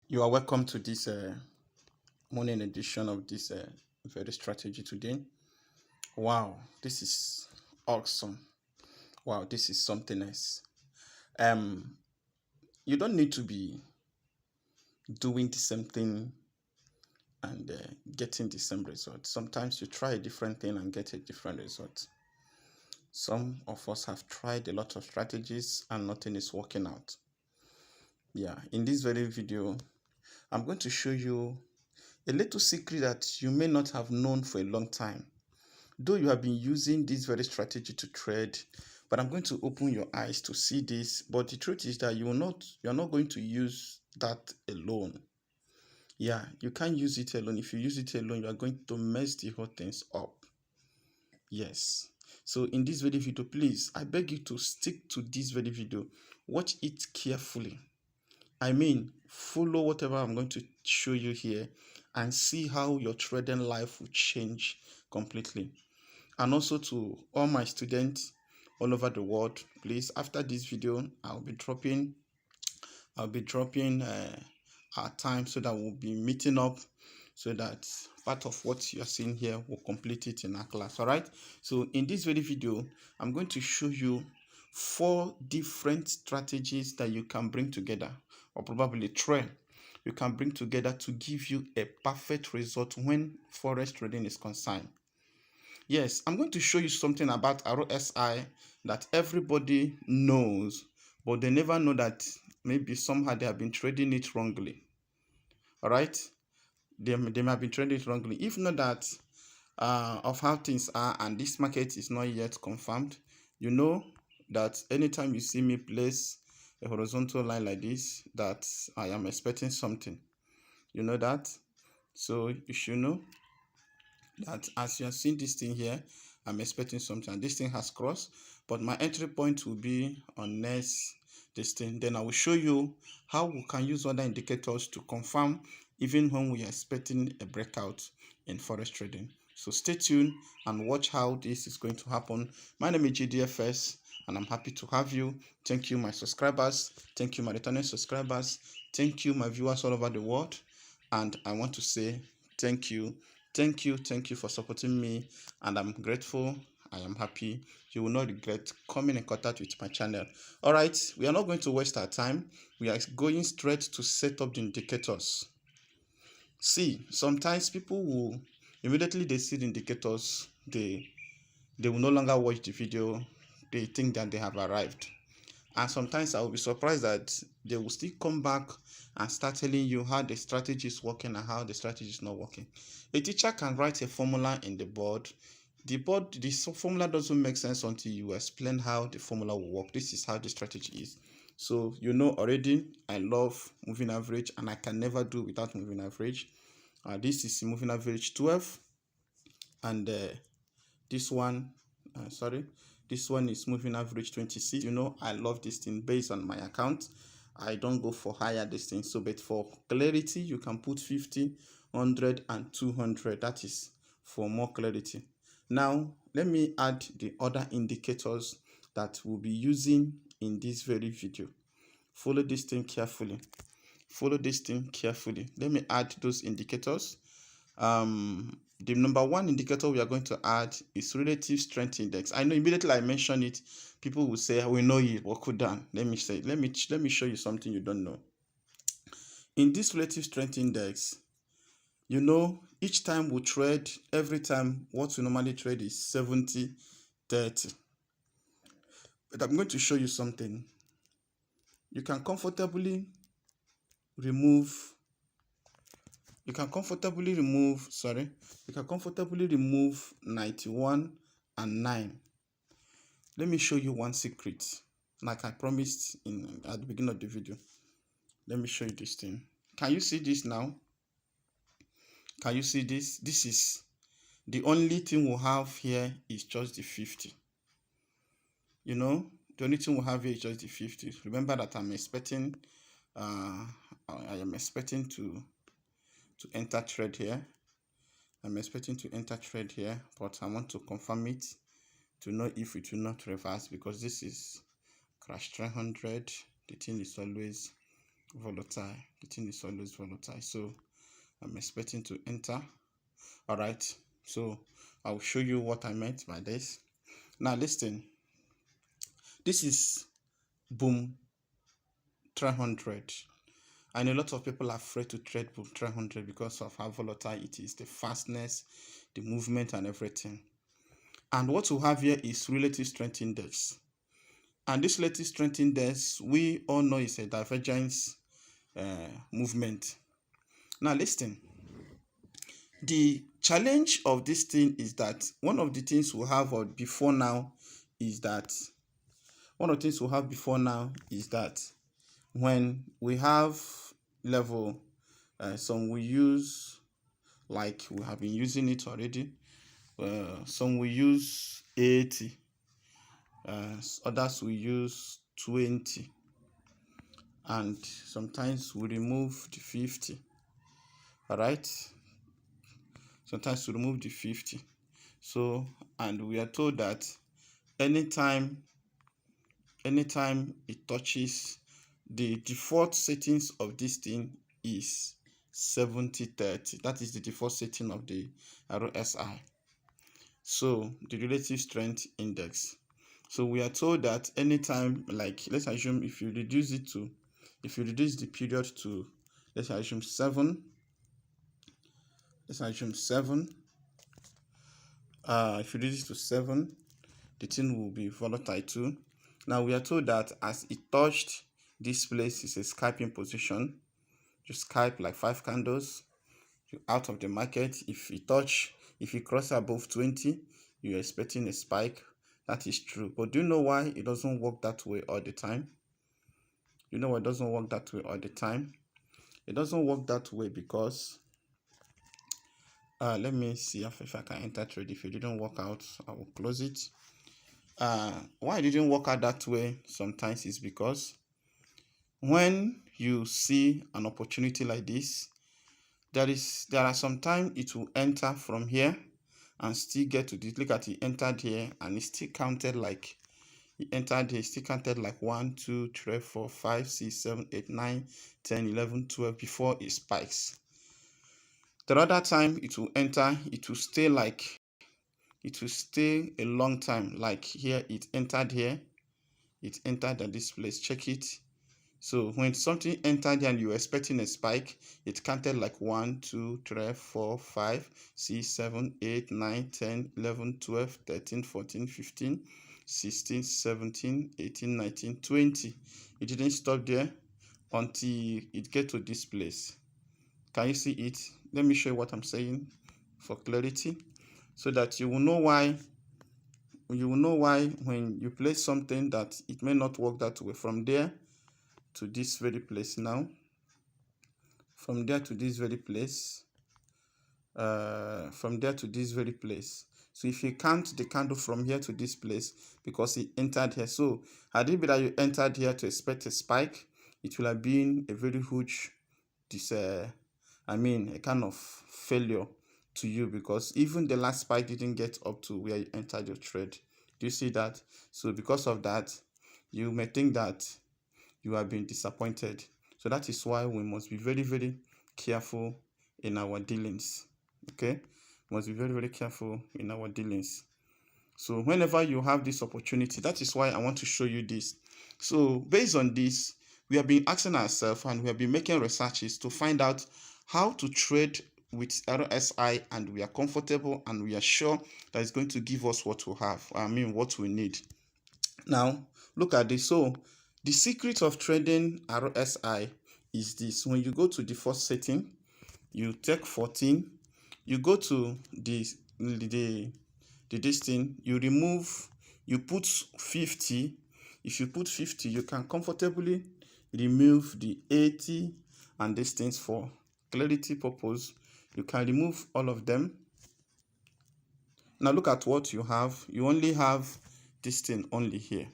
You are welcome to this morning edition of this very strategy today. Wow, this is awesome. Wow, this is something else. Um, you don't need to be doing the same thing and getting the same result. Sometimes you try a different thing and get a different result. Some of us have tried a lot of strategies and nothing is working out. Yeah, in this very video, I'm going to show you a little secret that you may not have known for a long time. Though you have been using this very strategy to trade, but I'm going to open your eyes to see this. But the truth is that you're not going to use that alone. Yeah, you can't use it alone. If you use it alone, you are going to mess the whole things up. Yes. So in this very video, please, I beg you to stick to this very video. Watch it carefully. I mean, follow whatever I'm going to show you here and see how your trading life will change completely. And also to all my students all over the world, please, after this video, I'll be dropping our time so that we'll be meeting up so that part of what you're seeing here will complete it in our class. All right. So in this very video, I'm going to show you 4 different strategies that you can bring together, or probably 3 you can bring together to give you a perfect result when forex trading is concerned. Yes, I'm going to show you something about RSI that everybody knows, but they never know that maybe somehow they have been trading it wrongly. All right, they might have been trading it wrongly. If not that of how things are, and this market is not yet confirmed, you know that anytime you see me place a horizontal line like this, that I am expecting something. You know that, so you should know that as you are seeing this thing here, I'm expecting something. This thing has crossed, but my entry point will be on next this thing. Then I will show you how we can use other indicators to confirm even when we are expecting a breakout in forex trading. So stay tuned and watch how this is going to happen. My name is GDFX and I'm happy to have you. Thank you, my subscribers. Thank you, my returning subscribers. Thank you, my viewers all over the world. And I want to say thank you. Thank you for supporting me, and I'm grateful. I am happy. You will not regret coming in contact with my channel. All right, we are not going to waste our time. We are going straight to set up the indicators. See, sometimes people will immediately they see the indicators, they will no longer watch the video. They think that they have arrived. And sometimes I will be surprised that they will still come back and start telling you how the strategy is working and how the strategy is not working. A teacher can write a formula in the board. This formula doesn't make sense until you explain how the formula will work. This is how the strategy is. So you know already, I love moving average and I can never do without moving average. This is moving average 12, and this one, this one is moving average 26. You know, I love this thing based on my account. I don't go for higher distance. So, but for clarity, you can put 50, 100, and 200. That is for more clarity. Now, let me add the other indicators that we'll be using in this very video. Follow this thing carefully. Follow this thing carefully. Let me add those indicators. The number 1 indicator we are going to add is relative strength index. I know immediately I mention it, people will say, we know it, what could done. Let me show you something you don't know. In this relative strength index, you know, each time we trade, every time what we normally trade is 70-30. But I'm going to show you something. You can comfortably remove 91 and 9. Let me show you one secret, like I promised at the beginning of the video. Let me show you this thing. Can you see this now? Can you see this? This is the only thing we'll have here is just the 50. You know, the only thing we'll have here is just the 50. Remember that I'm expecting I am expecting to enter trade here. I'm expecting to enter trade here, but I want to confirm it to know if it will not reverse, because this is crash 300. The thing is always volatile. The thing is always volatile, so I'm expecting to enter. All right, so I'll show you what I meant by this. Now listen, this is boom 300. I know a lot of people are afraid to trade boom 300 because of how volatile it is, the fastness, the movement, and everything. And what we have here is relative strength index. And this relative strength index, we all know, is a divergence movement. Now listen, the challenge of this thing is that one of the things we have before now is that when we have level, some we use, like we have been using it already, some we use 80, others we use 20, and sometimes we remove the 50. All right, sometimes we remove the 50. So, and we are told that anytime it touches, the default settings of this thing is 70-30. That is the default setting of the RSI. So the relative strength index. So we are told that anytime, like let's assume if you reduce the period to, let's assume 7. If you reduce it to 7, the thing will be volatile too. Now we are told that as it touched this place, is a scalping position. You scalp like 5 candles, you're out of the market. If you cross above 20, you're expecting a spike. That is true. But do you know why it doesn't work that way all the time? You know why it doesn't work that way all the time? It doesn't work that way because let me see if I can enter trade. If it didn't work out, I will close it. Why it didn't work out that way sometimes is because when you see an opportunity like this, there are sometimes it will enter from here and still get to this. Look at it, entered here and it's still counted like it entered here, still counted like 1, 2, 3, 4, 5, 6, 7, 8, 9, 10, 11, 12 before it spikes. The other time it will enter, it will stay a long time. Like here, it entered at this place. Check it. So when something entered and you were expecting a spike, it counted like 1, 2, 3, 4, 5, 6, 7, 8, 9, 10, 11, 12, 13, 14, 15, 16, 17, 18, 19, 20. It didn't stop there until it get to this place. Can you see it? Let me show you what I'm saying for clarity, so that you will know why when you place something that it may not work that way. From there to this very place now, from there to this very place, so if you count the candle from here to this place, because it entered here, so had it been that you entered here to expect a spike, it will have been a very huge a kind of failure to you, because even the last spike didn't get up to where you entered your trade. Do you see that? So because of that, you may think that you have been disappointed. So that is why we must be very, very careful in our dealings. Okay, we must be very, very careful in our dealings. So whenever you have this opportunity, that is why I want to show you this. So based on this, we have been asking ourselves and we have been making researches to find out how to trade with RSI, and we are comfortable and we are sure that it's going to give us what what we need. Now look at this. So the secret of trading RSI is this. When you go to the first setting, you take 14, you go to this thing, you put 50. If you put 50, you can comfortably remove the 80 and these things. For clarity purpose, you can remove all of them. Now look at what you have. You only have this thing only here.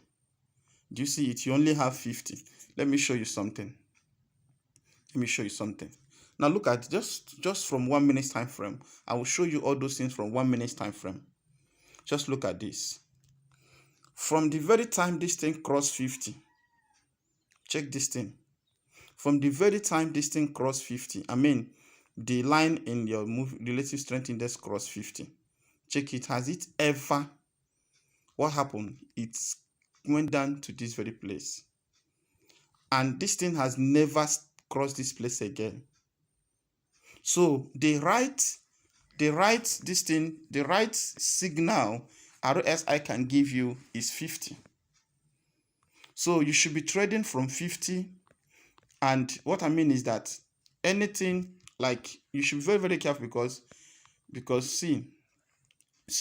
Do you see it? You only have 50. Let me show you something. Now look at just from 1 minute time frame. I will show you all those things from 1 minute time frame. Just look at this. From the very time this thing crossed 50, check this thing. from the very time this thing crossed 50, I mean the line in your relative strength index crossed 50, check it. Has it ever, what happened? It went down to this very place, and this thing has never crossed this place again. So the right signal RSI can give you is 50. So you should be trading from 50. And what I mean is that anything, like, you should be very, very careful, because see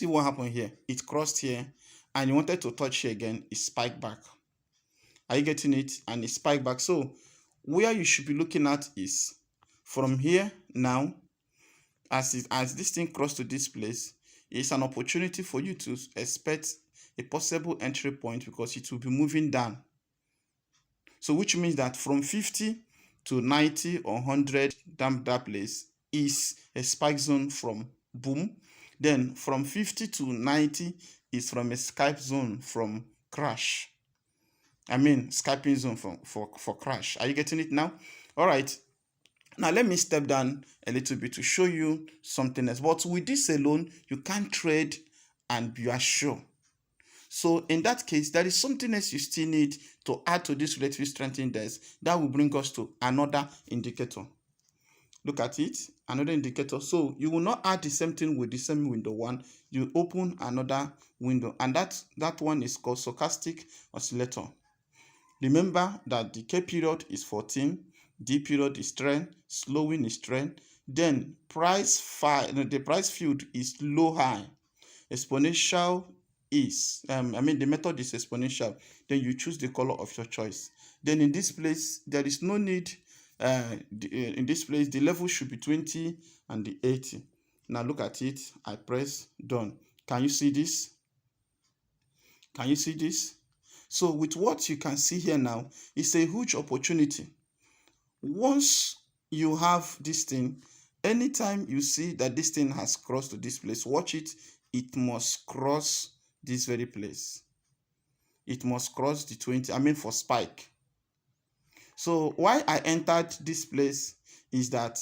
what happened here. It crossed here and you wanted to touch here again, it spiked back. Are you getting it? And it spiked back. So where you should be looking at is from here now, as this thing crossed to this place, it's an opportunity for you to expect a possible entry point, because it will be moving down. So which means that from 50 to 90 or 100, that place is a spike zone from boom. Then from 50 to 90 is from a Skype zone from crash. I mean Skyping zone for crash. Are you getting it now? All right. Now let me step down a little bit to show you something else. But with this alone, you can't trade and you are sure. So in that case, there is something else you still need to add to this relative strength index that will bring us to another indicator. Look at it, another indicator. So you will not add the same thing with the same window one. You open another window, and that one is called stochastic oscillator. Remember that the K period is 14, D period is trend, slowing is trend. Then the price field is low high. Exponential is the method is exponential. Then you choose the color of your choice. Then in this place there is no need. In this place the level should be 20 and the 80. Now look at it. I press done. Can you see this? Can you see this? So with what you can see here now, it's a huge opportunity. Once you have this thing, anytime you see that this thing has crossed to this place, watch it. It must cross this very place. It must cross the 20, for spike. So why I entered this place is that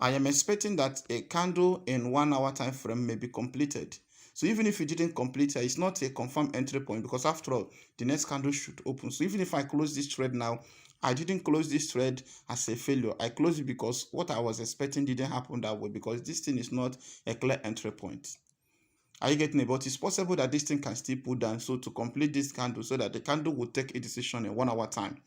I am expecting that a candle in 1 hour time frame may be completed. So even if it didn't complete, it's not a confirmed entry point, because after all, the next candle should open. So even if I close this trade now, I didn't close this trade as a failure. I closed it because what I was expecting didn't happen that way, because this thing is not a clear entry point. Are you getting it? But it's possible that this thing can still pull down. So to complete this candle, so that the candle will take a decision in 1 hour time.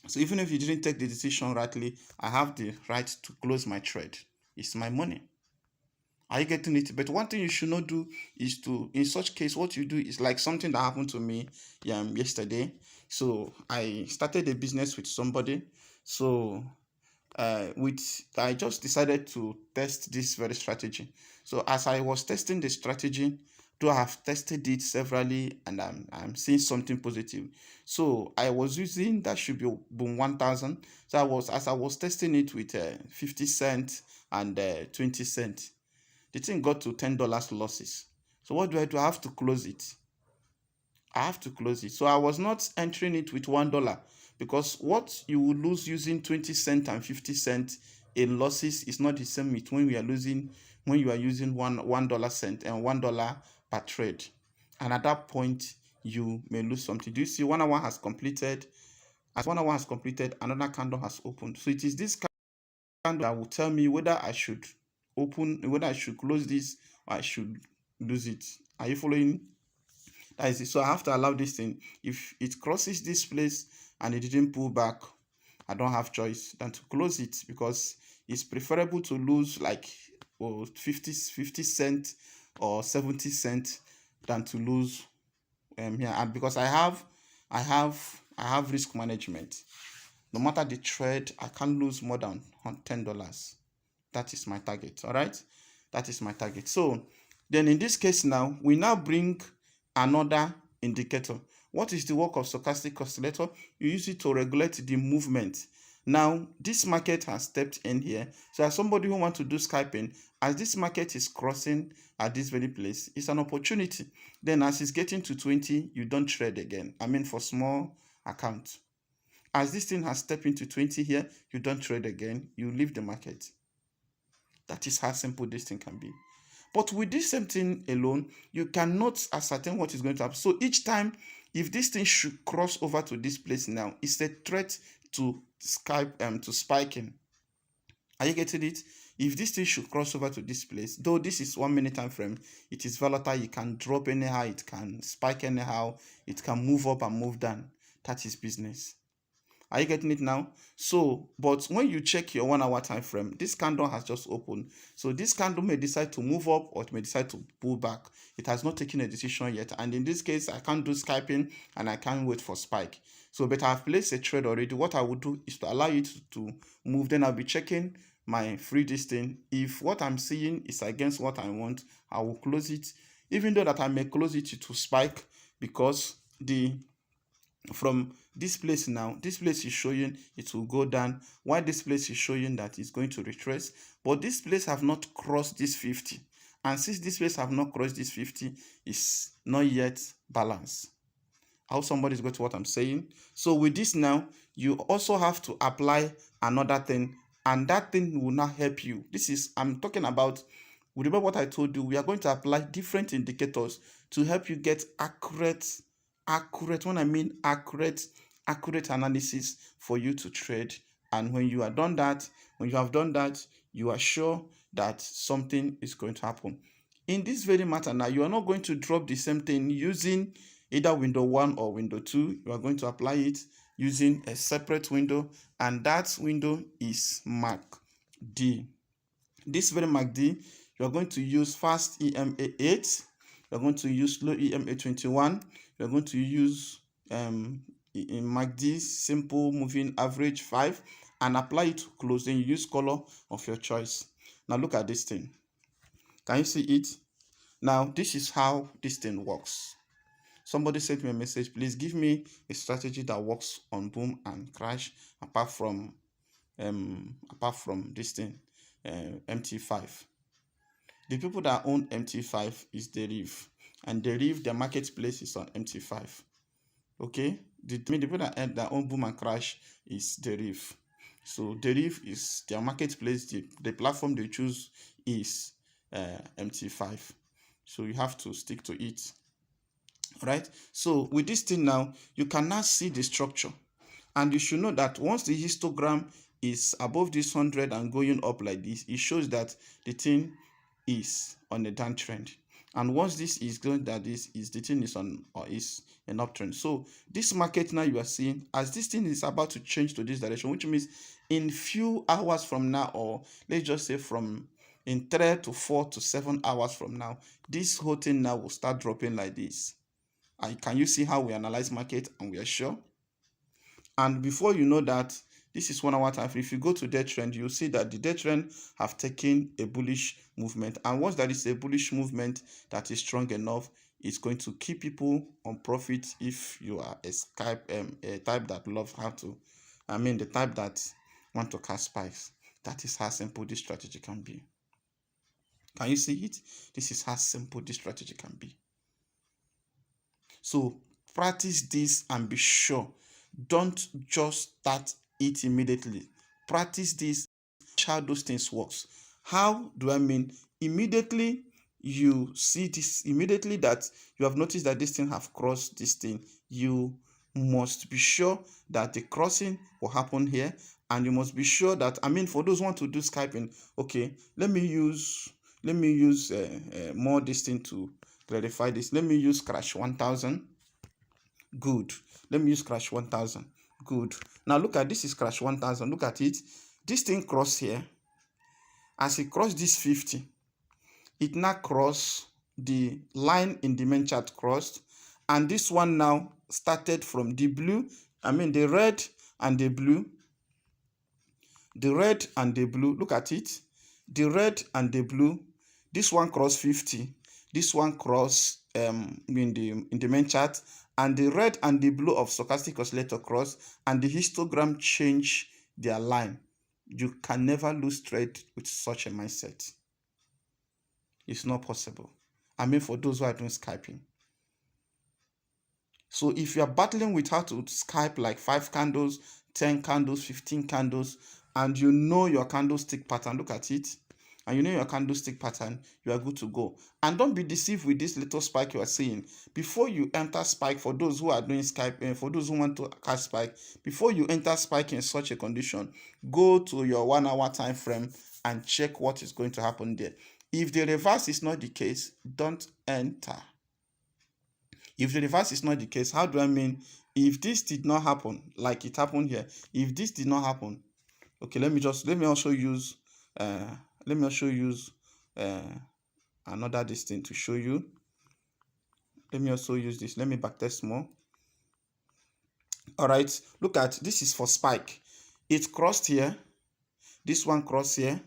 So even if you didn't take the decision rightly, I have the right to close my trade. It's my money. Are you getting it? But one thing you should not do is to, in such case, what you do is like something that happened to me yesterday. So I started a business with somebody. So I just decided to test this very strategy. So as I was testing the strategy, though I have tested it severally and I'm seeing something positive. So I was using, that should be boom 1000. So as I was testing it with 50 cents and 20 cents, the thing got to $10 losses. So what do? I have to close it. I have to close it. So I was not entering it with $1, because what you will lose using 20 cents and 50 cents in losses is not the same with when you are using $1 cent and $1 per trade. And at that point, you may lose something. Do you see 1 hour has completed? As 1 hour has completed, another candle has opened. So it is this candle that will tell me whether I should close this or I should lose it. Are you following? That is it. So I have to allow this thing. If it crosses this place and it didn't pull back, I don't have choice than to close it, because it's preferable to lose like 50 cents or 70 cents than to lose here. And because I have risk management. No matter the trade, I can't lose more than $10. That is my target. All right, that is my target. So then in this case now, we now bring another indicator. What is the work of stochastic oscillator? You use it to regulate the movement. Now this market has stepped in here. So as somebody who wants to do scalping, as this market is crossing at this very place, it's an opportunity. Then as it's getting to 20, you don't trade again. For small account. As this thing has stepped into 20 here, you don't trade again, you leave the market. That is how simple this thing can be. But with this same thing alone, you cannot ascertain what is going to happen. So each time, if this thing should cross over to this place now, it's a threat to spiking. Are you getting it? If this thing should cross over to this place, though this is 1 minute time frame, it is volatile. It can drop anyhow, it can spike anyhow, it can move up and move down. That is business. Are you getting it now? So, but when you check your 1 hour time frame, this candle has just opened. So this candle may decide to move up or it may decide to pull back. It has not taken a decision yet. And in this case, I can't do scalping and I can't wait for spike. So, but I've placed a trade already. What I would do is to allow it to move. Then I'll be checking my free listing. If what I'm seeing is against what I want, I will close it. Even though that I may close it to spike, because from this place now, this place is showing it will go down, while this place is showing that it's going to retrace. But this place have not crossed this 50, and since this place have not crossed this 50, is not yet balanced. I hope somebody's got what I'm saying. So with this now, you also have to apply another thing, and that thing will not help you. This is, I'm talking about, remember what I told you, we are going to apply different indicators to help you get accurate, when I mean accurate analysis for you to trade. And when you have done that, you are sure that something is going to happen. In this very matter now, you are not going to drop the same thing using either window 1 or window 2. You are going to apply it using a separate window, and that window is MACD. This very MACD, you are going to use fast EMA 8, you are going to use slow EMA 21, you are going to use in MACD simple moving average 5, and apply it to close. Then you use color of your choice. Now look at this thing. Can you see it? Now this is how this thing works. Somebody sent me a message, please give me a strategy that works on boom and crash apart from this thing, MT5. The people that own MT5 is Deriv, and Deriv, their marketplace is on MT5. Okay, the people that own boom and crash is Deriv. So Deriv is their marketplace. The platform they choose is MT5. So you have to stick to it. Right? So with this thing now, you can now see the structure, and you should know that once the histogram is above this 100 and going up like this, it shows that the thing is on a downtrend. And once this is going that this is the thing is on or is an uptrend. So this market now you are seeing, as this thing is about to change to this direction, which means in few hours from now, or let's just say from in 3 to 4 to 7 hours from now, this whole thing now will start dropping like this. Can you see how we analyze market and we are sure? And before you know that, this is 1 hour time frame. If you go to day trend, you'll see that the day trend have taken a bullish movement. And once that is a bullish movement that is strong enough, it's going to keep people on profit if you are a type that love the type that want to catch spikes. That is how simple this strategy can be. Can you see it? This is how simple this strategy can be. So practice this and be sure. Don't just start it immediately. Practice this, how those things works. How do I mean? Immediately you see this, immediately that you have noticed that this thing have crossed this thing, you must be sure that the crossing will happen here, and you must be sure that, for those who want to do scalping, okay, let me use more this thing to clarify this. Let me use crash 1000. Good. Let me use crash 1000. Good. Now look at this is crash 1000. Look at it. This thing crossed here. As it crossed this 50, it now crossed the line in the main chart crossed, and this one now started from the blue. The red and the blue. The red and the blue. Look at it. The red and the blue. This one crossed 50. This one crossed in the main chart, and the red and the blue of stochastic oscillator cross, and the histogram change their line. You can never lose trade with such a mindset. It's not possible. For those who are doing scalping. So if you are battling with how to scalp like 5 candles, 10 candles, 15 candles, and you know your candlestick pattern, look at it, and you know your candlestick pattern, you are good to go. And don't be deceived with this little spike you are seeing. Before you enter spike, for those who are doing Skype, for those who want to catch spike, before you enter spike in such a condition, go to your 1 hour time frame and check what is going to happen there. If the reverse is not the case, don't enter. If the reverse is not the case, how do I mean? If this did not happen, like it happened here, if this did not happen, okay, let me also use another this thing to show you. Let me also use this. Let me backtest more. All right, look at this is for spike. It crossed here, this one crossed here,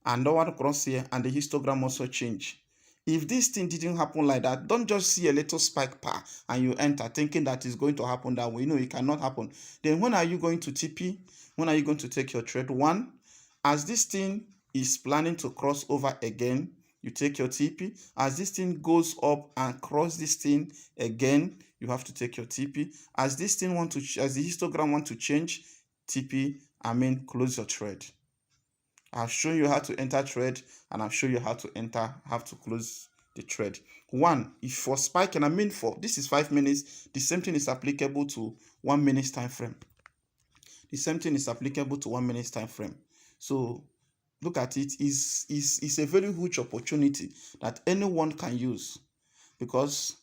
and that one crossed here, and the histogram also changed. If this thing didn't happen like that, don't just see a little spike and you enter thinking that it's going to happen that way. No, it cannot happen. Then when are you going to TP? When are you going to take your trade? One, as this thing is planning to cross over again, you take your TP. As this thing goes up and cross this thing again, you have to take your TP. As this thing as the histogram want to change, TP, close your trade. I've shown you how to enter trade, and I've shown you how to close the trade. One, if for spike, and for this is 5 minutes, the same thing is applicable to 1 minute time frame. The same thing is applicable to 1 minute time frame. So look at it. Is a very huge opportunity that anyone can use, because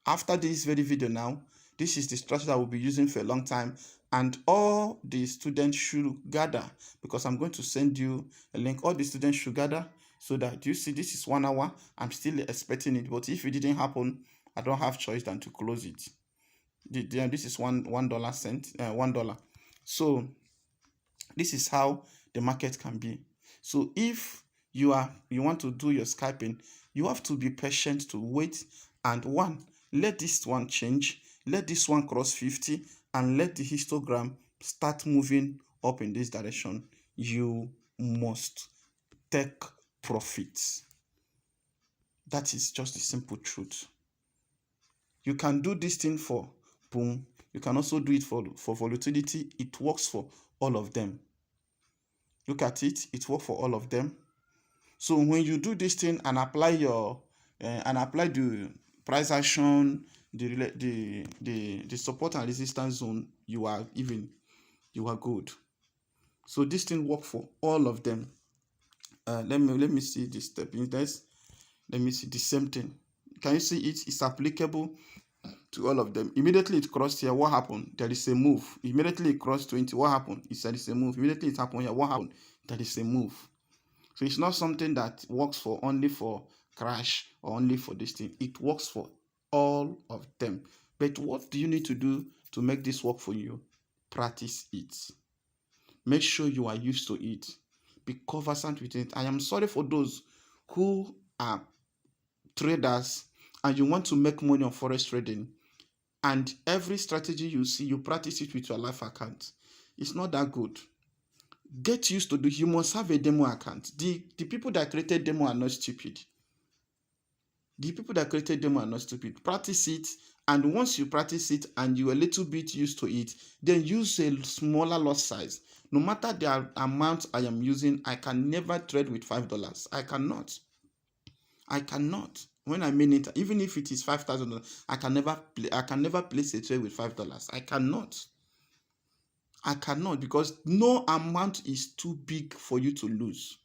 after this very video now, this is the strategy that we'll be using for a long time, and all the students should gather, because I'm going to send you a link. All the students should gather so that you see this is 1 hour. I'm still expecting it, but if it didn't happen, I don't have choice than to close it. This is $1. So this is how the market can be. So if you want to do your scalping, you have to be patient to wait, and let this one change, let this one cross 50, and let the histogram start moving up in this direction. You must take profits. That is just the simple truth. You can do this thing for boom. You can also do it for volatility. It works for all of them. Look at it. It works for all of them. So when you do this thing and apply the price action, the support and resistance zone, you are good. So this thing works for all of them. Let me see the stepping test. Let me see the same thing. Can you see it? It's applicable to all of them. Immediately it crossed here, what happened? There is a move. Immediately it crossed 20, what happened? There is a move. Immediately it happened here, what happened? There is a move. So it's not something that works for only for crash or only for this thing. It works for all of them. But what do you need to do to make this work for you? Practice it. Make sure you are used to it. Be conversant with it. I am sorry for those who are traders and you want to make money on forex trading, and every strategy you see, you practice it with your live account. It's not that good. Get used to you must have a demo account. The people that created demo are not stupid. The people that created demo are not stupid. Practice it, and once you practice it and you're a little bit used to it, then use a smaller lot size. No matter the amount I am using, I can never trade with $5. I cannot. When I mean it, even if it is $5,000, I can never place a trade with $5. I cannot, because no amount is too big for you to lose.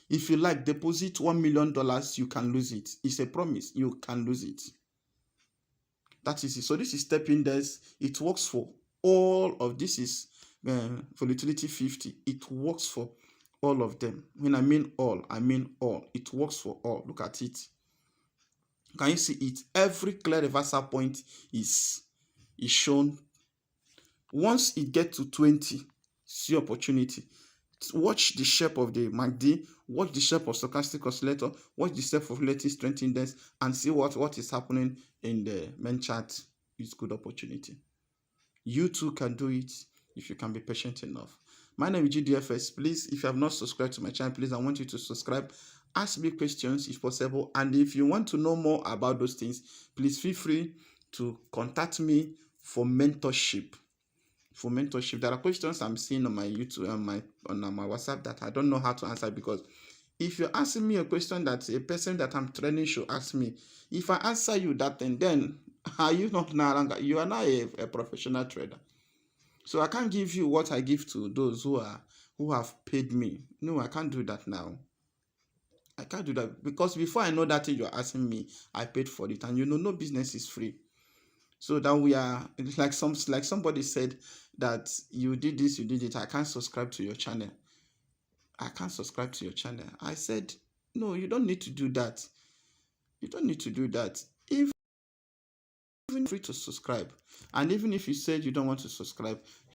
If you like deposit $1 million, you can lose it. It's a promise. You can lose it. That is it. So this is stepping desk. It works for all of this. Is volatility 50. It works for all of them. When I mean all, I mean all. It works for all. Look at it. Can you see it? Every clear reversal point is shown. Once it gets to 20, see opportunity. Watch the shape of the MACD, watch the shape of stochastic oscillator, watch the shape of relative strength index, and see what is happening in the main chart. It's good opportunity. You too can do it if you can be patient enough. My name is GDFX. Please, if you have not subscribed to my channel, please, I want you to subscribe. Ask me questions if possible. And if you want to know more about those things, please feel free to contact me for mentorship. for mentorship. There are questions I'm seeing on my YouTube on my WhatsApp that I don't know how to answer, because if you're asking me a question that a person that I'm training should ask me, if I answer you that thing, then are you not now? You are now a professional trader. So I can't give you what I give to those who have paid me. No, I can't do that now. I can't do that, because before I know that thing you're asking me, I paid for it, and no business is free. So that we are like somebody said that you did this, you did it. I can't subscribe to your channel. I can't subscribe to your channel. I said, no, you don't need to do that. You don't need to do that. Even free to subscribe. And even if you said you don't want to subscribe,